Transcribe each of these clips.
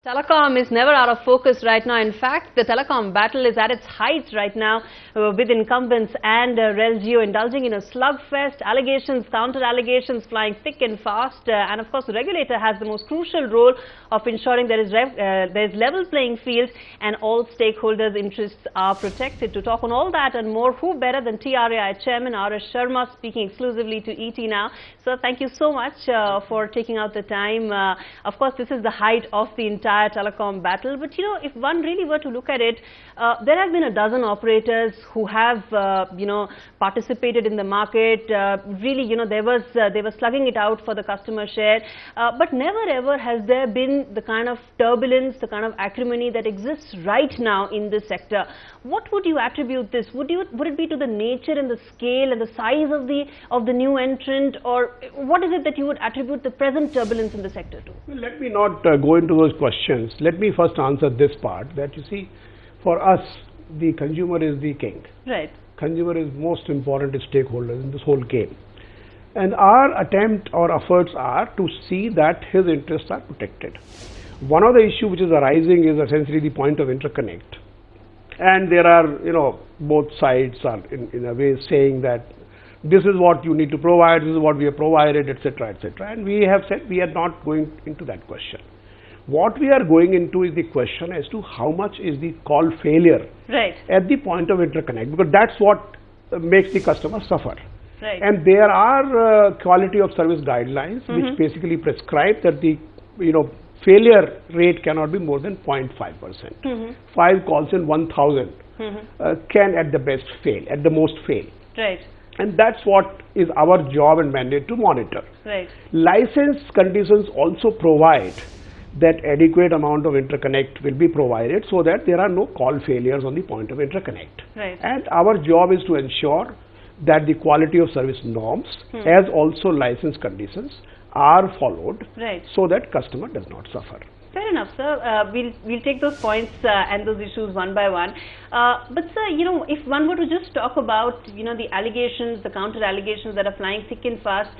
Telecom is never out of focus right now. In fact, the telecom battle is at its height right now with incumbents and Relgio indulging in a slugfest, allegations, counter-allegations flying thick and fast. And of course, the regulator has the most crucial role of ensuring there is level playing field and all stakeholders' interests are protected. To talk on all that and more, who better than TRAI Chairman Sharma, speaking exclusively to ET now. So thank you so much for taking out the time. Of course, this is the height of the entire telecom battle, but you know, if one really were to look at it, there have been a dozen operators who have participated in the market. Really, they were slugging it out for the customer share, but never ever has there been the kind of turbulence, the kind of acrimony that exists right now in this sector. What would you attribute this? Would it be to the nature and the scale and the size of the new entrant, or what is it that you would attribute the present turbulence in the sector to? Well, let me not go into those questions. Let me first answer this part, that you see, for us, the consumer is the king. Right. Consumer is most important stakeholder in this whole game. And our attempt or efforts are to see that his interests are protected. One of the issues which is arising is essentially the point of interconnect. And there are, both sides are in a way saying that this is what you need to provide, this is what we have provided, etc., etc. And we have said we are not going into that question. What we are going into is the question as to how much is the call failure at the point of interconnect, because that's what makes the customer suffer. Right. And there are quality of service guidelines which basically prescribe that the failure rate cannot be more than 0.5%. 5 calls in 1,000 can at the best fail, at the most fail. Right. And that's what is our job and mandate to monitor. Right. License conditions also provide that adequate amount of interconnect will be provided so that there are no call failures on the point of interconnect. Right. And our job is to ensure that the quality of service norms as also license conditions are followed, so that customer does not suffer. Fair enough, sir. We'll take those points and those issues one by one. But sir, if one were to just talk about the allegations, the counter allegations that are flying thick and fast,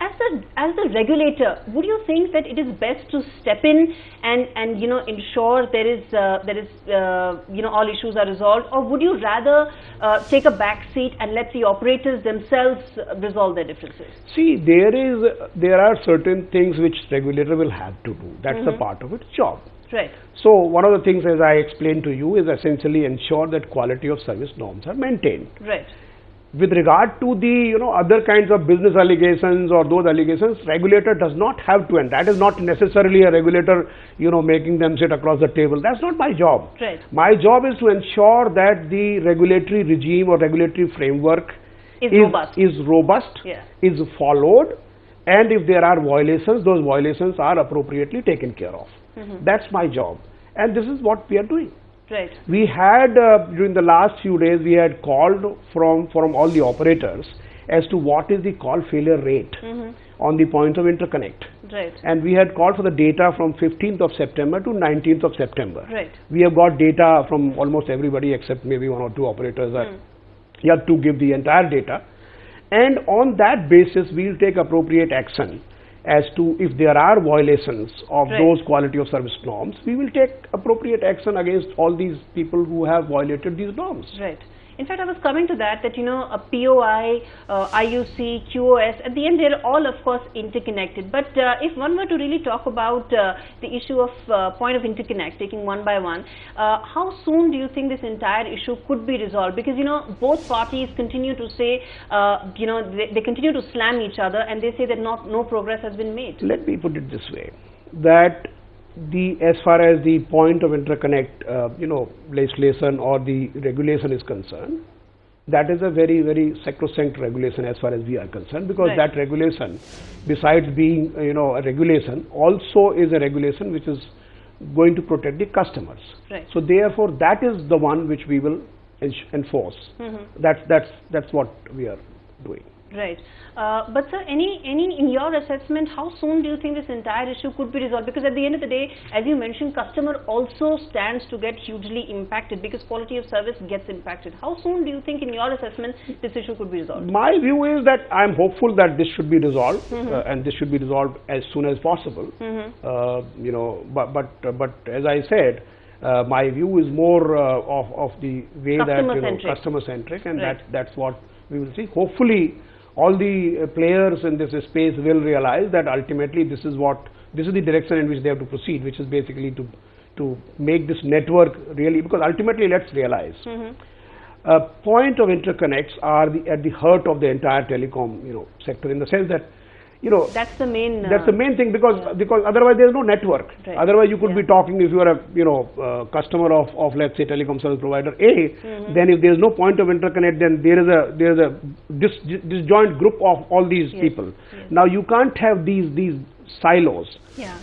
as the regulator, would you think that it is best to step in and ensure there is all issues are resolved, or would you rather take a back seat and let the operators themselves resolve their differences? See, there are certain things which regulator will have to do. That's a part of its job. Right. So one of the things, as I explained to you, is essentially ensure that quality of service norms are maintained. Right. With regard to the other kinds of business allegations or those allegations, regulator does not have to, and that is not necessarily a regulator making them sit across the table. That's not my job. Right. My job is to ensure that the regulatory regime or regulatory framework is robust, is followed, and if there are violations, those violations are appropriately taken care of. That's my job, and this is what we are doing. Right. We had during the last few days, we had called from all the operators as to what is the call failure rate on the point of interconnect. Right. And we had called for the data from 15th of September to 19th of September. Right. We have got data from almost everybody except maybe one or two operators that yet to give the entire data. And on that basis, we will take appropriate action as to if there are violations of those quality of service norms. We will take appropriate action against all these people who have violated these norms. Right. In fact, I was coming to that a POI, IUC, QoS, at the end they're all of course interconnected. But if one were to really talk about the issue of point of interconnect, taking one by one, how soon do you think this entire issue could be resolved? Because both parties continue to say, they continue to slam each other, and they say that no progress has been made. Let me put it this way, that as far as the point of interconnect, legislation or the regulation is concerned, that is a very, very sacrosanct regulation as far as we are concerned, because that regulation, besides being, a regulation, also is a regulation which is going to protect the customers. Right. So therefore, that is the one which we will enforce. That's what we are doing. Right. But sir, in your assessment, how soon do you think this entire issue could be resolved? Because at the end of the day, as you mentioned, customer also stands to get hugely impacted because quality of service gets impacted. How soon do you think, in your assessment, this issue could be resolved? My view is that I'm hopeful that this should be resolved, and this should be resolved as soon as possible. You know, but as I said, my view is more of the way that customer centric, and that's what we will see. Hopefully, all the players in this space will realize that ultimately this is the direction in which they have to proceed, which is basically to make this network really, because ultimately let's realize point of interconnects are at the heart of the entire telecom sector, in the sense that that's the main thing, because otherwise there is no network. Right. Otherwise you could be talking, if you are a customer of let's say telecom service provider A, then if there is no point of interconnect, then there is a disjoint group of all these people. Now you can't have these silos.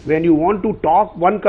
When you want to talk, one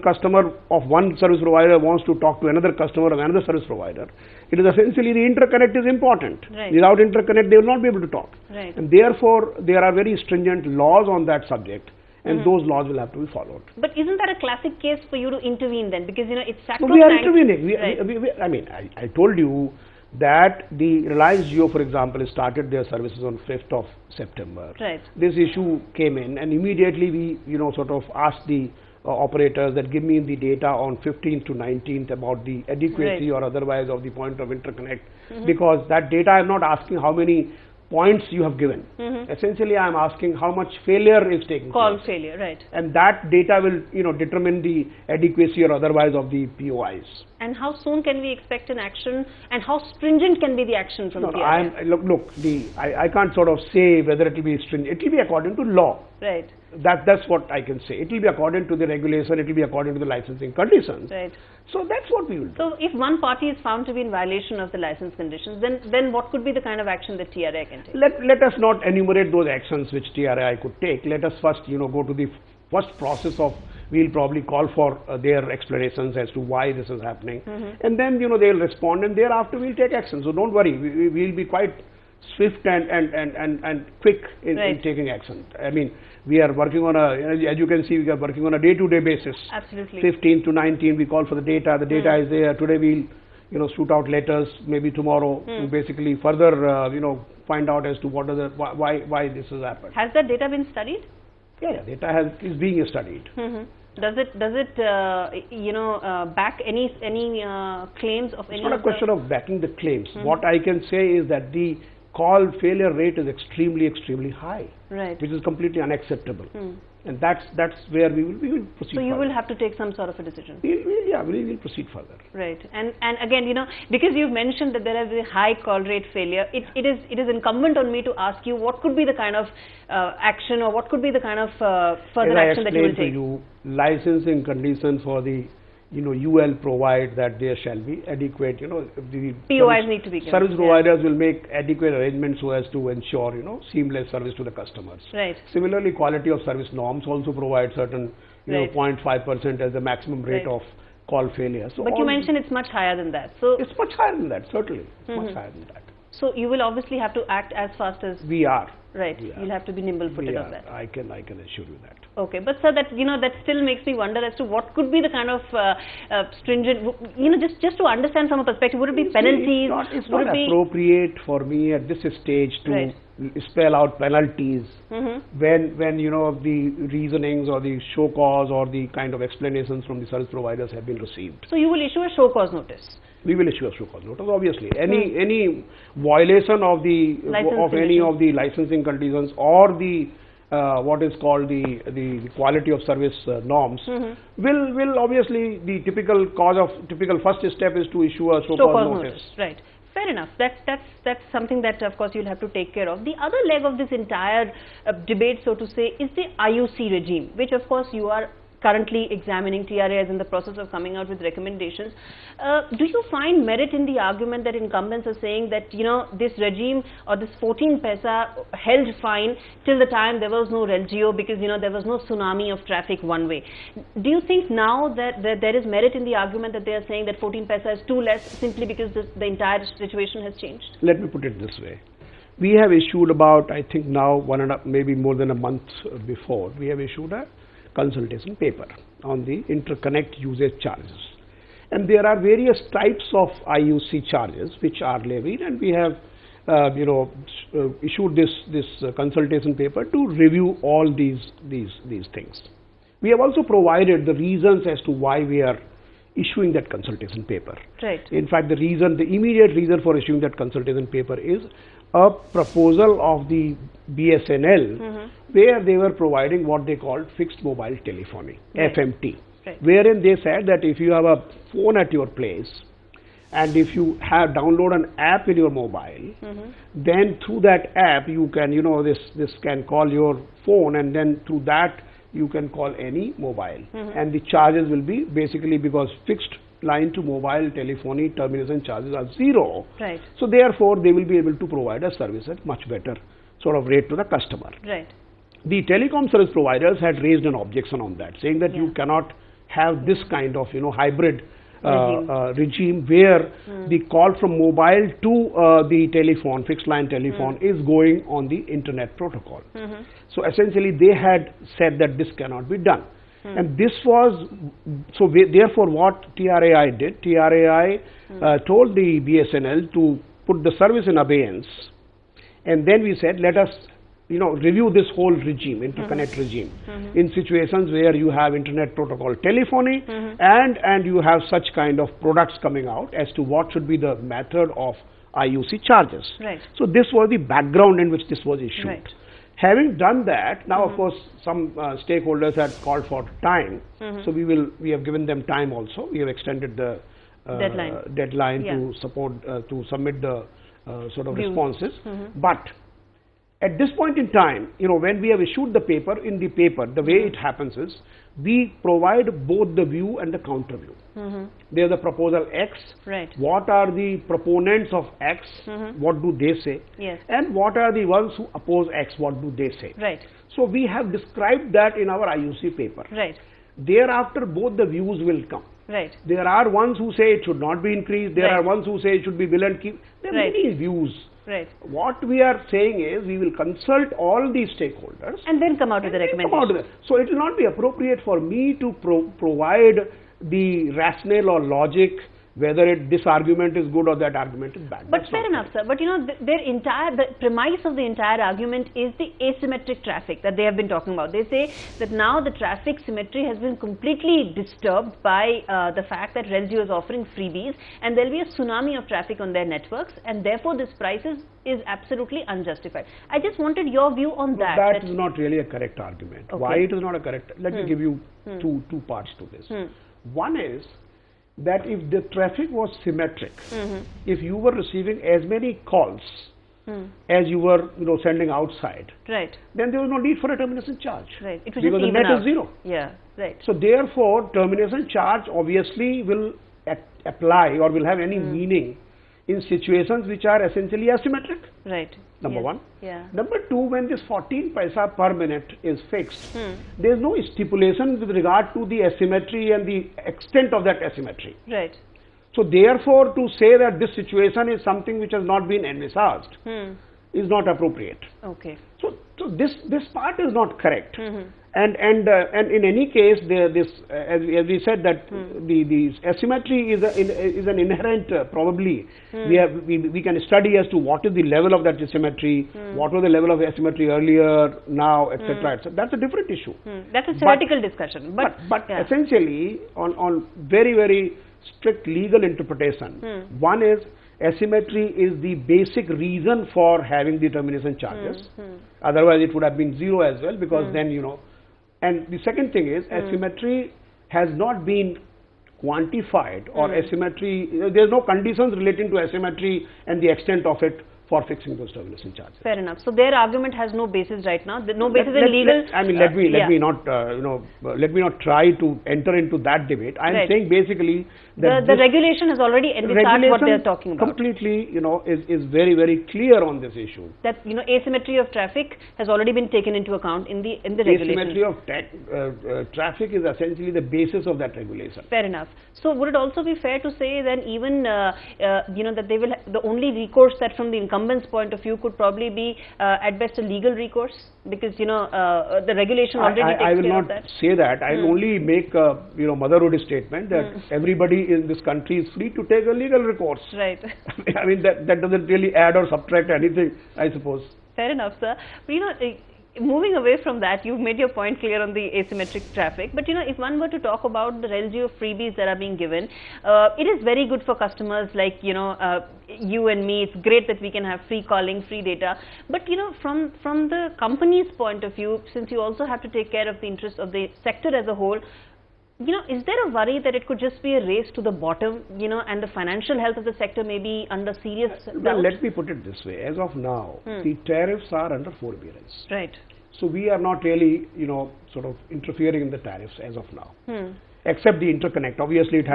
customer of one service provider wants to talk to another customer of another service provider. It is essentially the interconnect is important. Without interconnect, they will not be able to talk. And therefore, there are very stringent laws on that subject, and those laws will have to be followed. But isn't that a classic case for you to intervene then? Because it's sacrosanct. So we are intervening. I mean, I told you that the Reliance Jio, for example, started their services on 5th of September. This issue came in, and immediately we sort of asked the operators that give me the data on 15th to 19th about the adequacy or otherwise of the point of interconnect, because that data I am not asking how many points you have given. Essentially I am asking how much failure is taking place. Call failure, right. And that data will determine the adequacy or otherwise of the POIs. And how soon can we expect an action, and how stringent can be the action from TRAI? Look, I can't sort of say whether it will be stringent. It will be according to law. Right. That's what I can say. It will be according to the regulation, it will be according to the licensing conditions. Right. So that's what we will do. So if one party is found to be in violation of the license conditions, then what could be the kind of action that TRAI can take? Let us not enumerate those actions which TRAI could take. Let us first go to the first process of, we'll probably call for their explanations as to why this is happening, and then they'll respond, and thereafter we'll take action. So don't worry, we'll be quite swift and quick in taking action. I mean, we are working on as you can see, we are working on a day-to-day basis. Absolutely. 15 to 19, we call for the data. The data is there. Today we'll shoot out letters. Maybe tomorrow to basically further find out as to what are why this has happened. Has that data been studied? Yeah, data is being studied. Does it back any claims of any? It's not a question of backing the claims. What I can say is that the call failure rate is extremely high, which is completely unacceptable, and that's where we will proceed. So you further. will have to take some sort of a decision. We will proceed further. Right, and again, because you've mentioned that there is a high call rate failure, it is incumbent on me to ask you what could be the kind of action, or what could be the kind of further action that you will take. To you, licensing conditions for the UL provide that there shall be adequate, the POIs need to be given. Service providers will make adequate arrangements so as to ensure, seamless service to the customers. Right. Similarly, quality of service norms also provide certain, 0.5% as the maximum rate of call failure. So but you mentioned it's much higher than that. So it's much higher than that, certainly. It's much higher than that. So you will obviously have to act as fast as we are. Right. You'll have to be nimble-footed on that. I can assure you that. Okay, but sir, that that still makes me wonder as to what could be the kind of stringent, just to understand from a perspective, would it be penalties? It's not appropriate for me at this stage to spell out penalties when the reasonings or the show cause or the kind of explanations from the service providers have been received. So you will issue a show cause notice? We will issue a show cause notice. Obviously, any violation of any of the licensing conditions or the what is called the quality of service norms will obviously, the typical first step is to issue a show cause notice. Right. Fair enough. That's something that of course you'll have to take care of. The other leg of this entire debate, so to say, is the IUC regime, which of course you are currently examining. TRAI is in the process of coming out with recommendations. Do you find merit in the argument that incumbents are saying that this regime or this 14 paisa held fine till the time there was no RelJio, because there was no tsunami of traffic one way? Do you think now that there is merit in the argument that they are saying that 14 paisa is too less simply because the entire situation has changed? Let me put it this way. We have issued about, I think now, maybe more than a month before, we have issued a consultation paper on the interconnect usage charges. And there are various types of IUC charges which are levied, and we have issued this consultation paper to review all these things. We have also provided the reasons as to why we are issuing that consultation paper. Right. In fact, the immediate reason for issuing that consultation paper is a proposal of the BSNL, where they were providing what they called fixed mobile telephony, FMT, wherein they said that if you have a phone at your place and if you have download an app in your mobile, then through that app you can, this can call your phone, and then through that you can call any mobile, and the charges will be basically, because fixed line to mobile telephony termination charges are 0. Right. So therefore they will be able to provide a service at much better sort of rate to the customer. Right. The telecom service providers had raised an objection on that, saying that you cannot have this kind of hybrid regime where the call from mobile to the telephone, fixed line telephone, is going on the internet protocol. So essentially they had said that this cannot be done. And this was, so therefore what TRAI did, TRAI told the BSNL to put the service in abeyance, and then we said, let us review this whole regime, interconnect regime, in situations where you have internet protocol telephony and you have such kind of products coming out as to what should be the method of IUC charges. Right. So this was the background in which this was issued. Right. Having done that, now of course some stakeholders had called for time, so we have given them time also. We have extended the deadline to submit the sort of responses. But at this point in time, when we have issued the paper, the way it happens is we provide both the view and the counter view. There is the proposal X. Right. What are the proponents of X? What do they say? Yes. And what are the ones who oppose X? What do they say? Right. So we have described that in our IUC paper. Right. Thereafter, both the views will come. Right. There are ones who say it should not be increased. There are ones who say it should be bill and keep. There are many views. Right. What we are saying is we will consult all these stakeholders and then come out with a recommendation. So it will not be appropriate for me to provide the rationale or logic whether this argument is good or that argument is bad. But fair enough, sir. But the premise of the entire argument is the asymmetric traffic that they have been talking about. They say that now the traffic symmetry has been completely disturbed by the fact that RELZU is offering freebies, and there will be a tsunami of traffic on their networks, and therefore this price is absolutely unjustified. I just wanted your view on that. That is not really a correct argument. Okay. Why it is not a correct? Let me give you two parts to this. One is that if the traffic was symmetric, if you were receiving as many calls as you were sending outside, right, then there was no need for a termination charge. Right. It was because the net is 0. Yeah. Right. So therefore, termination charge obviously will apply or will have any meaning in situations which are essentially asymmetric. Right. Number one. Yeah. Number two, when this 14 paisa per minute is fixed, there is no stipulation with regard to the asymmetry and the extent of that asymmetry. Right. So therefore, to say that this situation is something which has not been envisaged is not appropriate. Okay. So this part is not correct. And in any case, as we said that the asymmetry is an inherent probably. We can study as to what is the level of that asymmetry, what was the level of asymmetry earlier, now, etc. That's a different issue. That's a theoretical discussion. But essentially, on very, very strict legal interpretation, one is asymmetry is the basic reason for having the termination charges. Otherwise, it would have been 0 as well, because then And the second thing is asymmetry has not been quantified, or asymmetry, there is no conditions relating to asymmetry and the extent of it for fixing those termination charges. Fair enough. So their argument has no basis right now. No basis in legal. Let me not try to enter into that debate. I am saying basically that the regulation has already envisaged what they are talking about. Completely, is very, very clear on this issue. That asymmetry of traffic has already been taken into account in the regulation. Asymmetry of traffic is essentially the basis of that regulation. Fair enough. So would it also be fair to say then even that they will the only recourse that from the incumbent's point of view, could probably be at best a legal recourse, because the regulation already takes care of that. I will not say that. I will only make a motherhood statement that everybody in this country is free to take a legal recourse. Right. I mean that doesn't really add or subtract anything, I suppose. Fair enough, sir. But moving away from that, you've made your point clear on the asymmetric traffic. But if one were to talk about the RelGeo freebies that are being given, it is very good for customers like you and me. It's great that we can have free calling, free data. But from the company's point of view, since you also have to take care of the interests of the sector as a whole, is there a worry that it could just be a race to the bottom, and the financial health of the sector may be under serious doubt? Well, let me put it this way. As of now, the tariffs are under forbearance. Right. So we are not really, sort of interfering in the tariffs as of now, except the interconnect. Obviously, it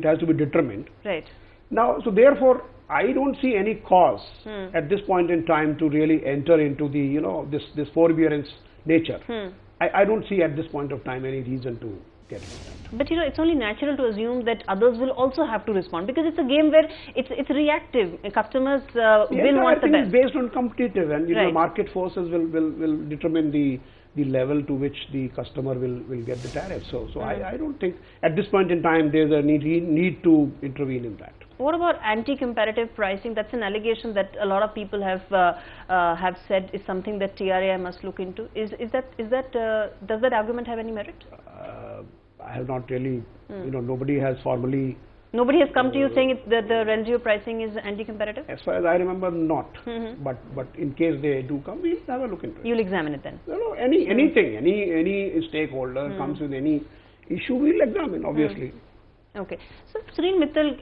has to be determined. Right. Now, so therefore, I don't see any cause at this point in time to really enter into the, this forbearance nature. I don't see at this point of time any reason to get into that. But it's only natural to assume that others will also have to respond, because it's a game where it's reactive. Customers will want the best. It's based on competitive, and market forces will determine the level to which the customer will get the tariff. So I don't think at this point in time there's a need to intervene in that. What about anti-competitive pricing? That's an allegation that a lot of people have said is something that TRAI must look into. Does that argument have any merit? I have not really, nobody has formally. Nobody has come to you saying that the RelGeo pricing is anti-competitive? As far as I remember, not. But in case they do come, we'll have a look into it. You'll examine it then? No, anything, any stakeholder comes with any issue, we'll examine, obviously. Okay. So, Sunil Mittal,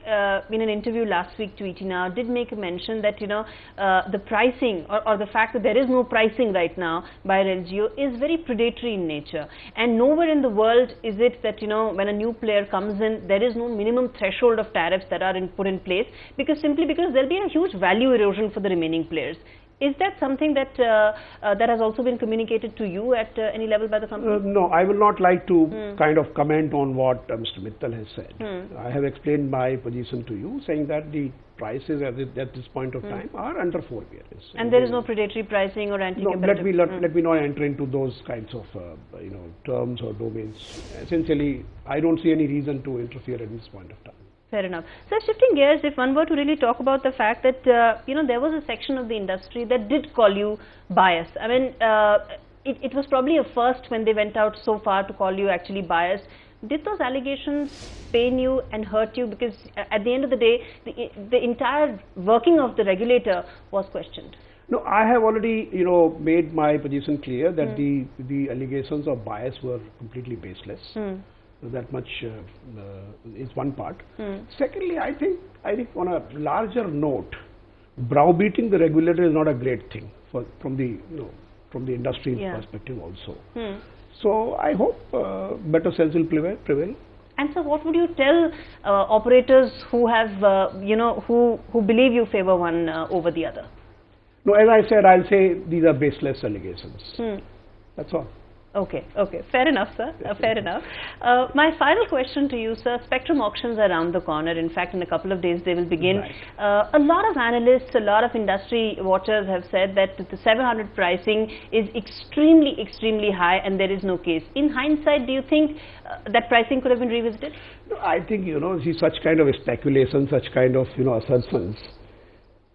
in an interview last week to ET Now, did make a mention that, the pricing or the fact that there is no pricing right now by RelGeo is very predatory in nature. And nowhere in the world is it that, when a new player comes in, there is no minimum threshold of tariffs that are put in place, simply because there will be a huge value erosion for the remaining players. Is that something that that has also been communicated to you at any level by the company? No, I will not like to kind of comment on what Mr. Mittal has said. I have explained my position to you, saying that the prices at this point of time are under forbearance. And there is no predatory pricing or anti-competitive? No, let me not enter into those kinds of terms or domains. Essentially, I don't see any reason to interfere at this point of time. Fair enough. So, shifting gears, if one were to really talk about the fact that, there was a section of the industry that did call you biased. I mean, it was probably a first when they went out so far to call you actually biased. Did those allegations pain you and hurt you? Because at the end of the day, the entire working of the regulator was questioned. No, I have already, made my position clear that the allegations of bias were completely baseless. That much is one part. Secondly, I think on a larger note, browbeating the regulator is not a great thing from the industry perspective also. So I hope better sense will prevail. And so, what would you tell operators who have who believe you favor one over the other? No, as I said, I'll say these are baseless allegations. That's all. Okay, fair enough, sir. Fair enough. My final question to you, sir. Spectrum auctions are around the corner. In fact, in a couple of days they will begin. Right. A lot of analysts, a lot of industry watchers have said that the 700 pricing is extremely high, and there is no case. In hindsight, do you think that pricing could have been revisited? No, I think see such kind of speculation, such kind of assertions.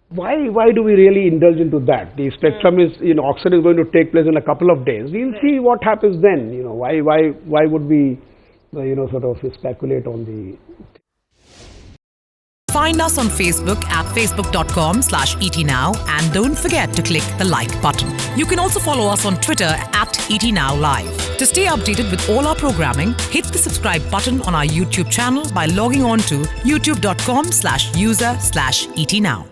Why do we really indulge into that? The spectrum is, auction is going to take place in a couple of days. We'll see what happens then. Why would we, sort of speculate on the. Find us on Facebook at facebook.com/etnow and don't forget to click the like button. You can also follow us on Twitter at etnowlive. To stay updated with all our programming, hit the subscribe button on our YouTube channel by logging on to youtube.com/user/etnow.